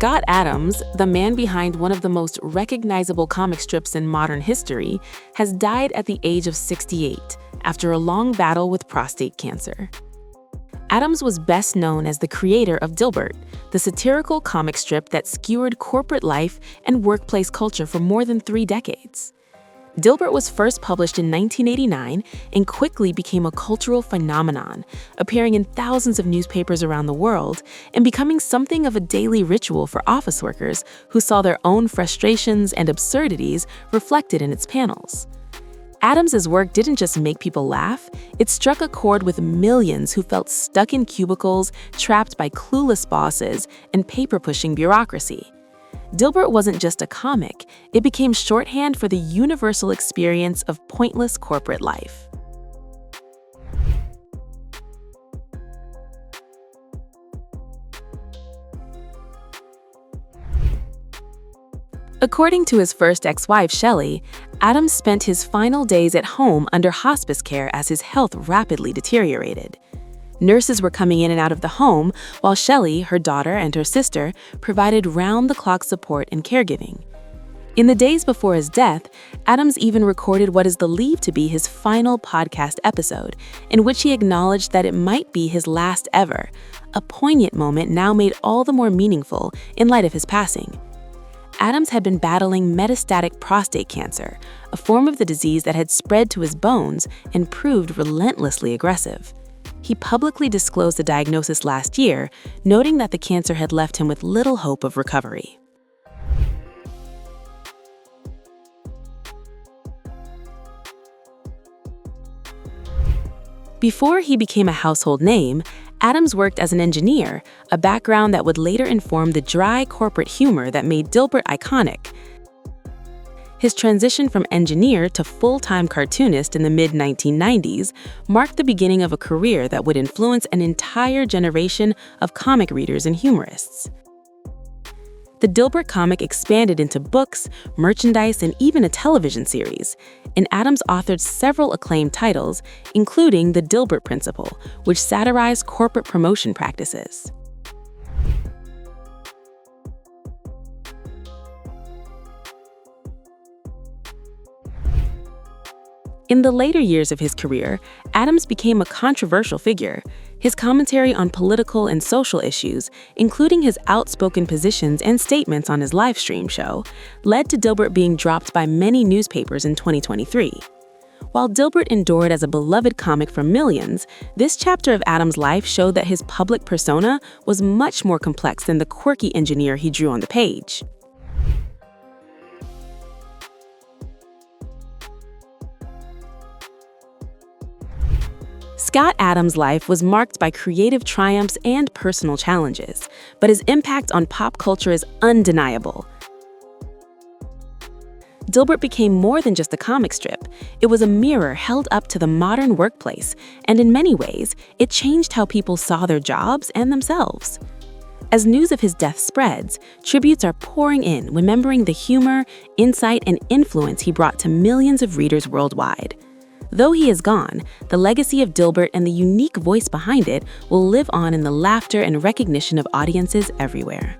Scott Adams, the man behind one of the most recognizable comic strips in modern history, has died at the age of 68 after a long battle with prostate cancer. Adams was best known as the creator of Dilbert, the satirical comic strip that skewered corporate life and workplace culture for more than 3 decades. Dilbert was first published in 1989 and quickly became a cultural phenomenon, appearing in thousands of newspapers around the world and becoming something of a daily ritual for office workers who saw their own frustrations and absurdities reflected in its panels. Adams's work didn't just make people laugh, it struck a chord with millions who felt stuck in cubicles, trapped by clueless bosses, and paper-pushing bureaucracy. Dilbert wasn't just a comic, it became shorthand for the universal experience of pointless corporate life. According to his first ex-wife, Shelley, Adams spent his final days at home under hospice care as his health rapidly deteriorated. Nurses were coming in and out of the home, while Shelley, her daughter, and her sister provided round-the-clock support and caregiving. In the days before his death, Adams even recorded what is believed to be his final podcast episode, in which he acknowledged that it might be his last ever, a poignant moment now made all the more meaningful in light of his passing. Adams had been battling metastatic prostate cancer, a form of the disease that had spread to his bones and proved relentlessly aggressive. He publicly disclosed the diagnosis last year, noting that the cancer had left him with little hope of recovery. Before he became a household name, Adams worked as an engineer, a background that would later inform the dry corporate humor that made Dilbert iconic. His transition from engineer to full-time cartoonist in the mid-1990s marked the beginning of a career that would influence an entire generation of comic readers and humorists. The Dilbert comic expanded into books, merchandise, and even a television series, and Adams authored several acclaimed titles, including The Dilbert Principle, which satirized corporate promotion practices. In the later years of his career, Adams became a controversial figure. His commentary on political and social issues, including his outspoken positions and statements on his live stream show, led to Dilbert being dropped by many newspapers in 2023. While Dilbert endured as a beloved comic for millions, this chapter of Adams' life showed that his public persona was much more complex than the quirky engineer he drew on the page. Scott Adams' life was marked by creative triumphs and personal challenges, but his impact on pop culture is undeniable. Dilbert became more than just a comic strip. It was a mirror held up to the modern workplace, and in many ways, it changed how people saw their jobs and themselves. As news of his death spreads, tributes are pouring in, remembering the humor, insight, and influence he brought to millions of readers worldwide. Though he is gone, the legacy of Dilbert and the unique voice behind it will live on in the laughter and recognition of audiences everywhere.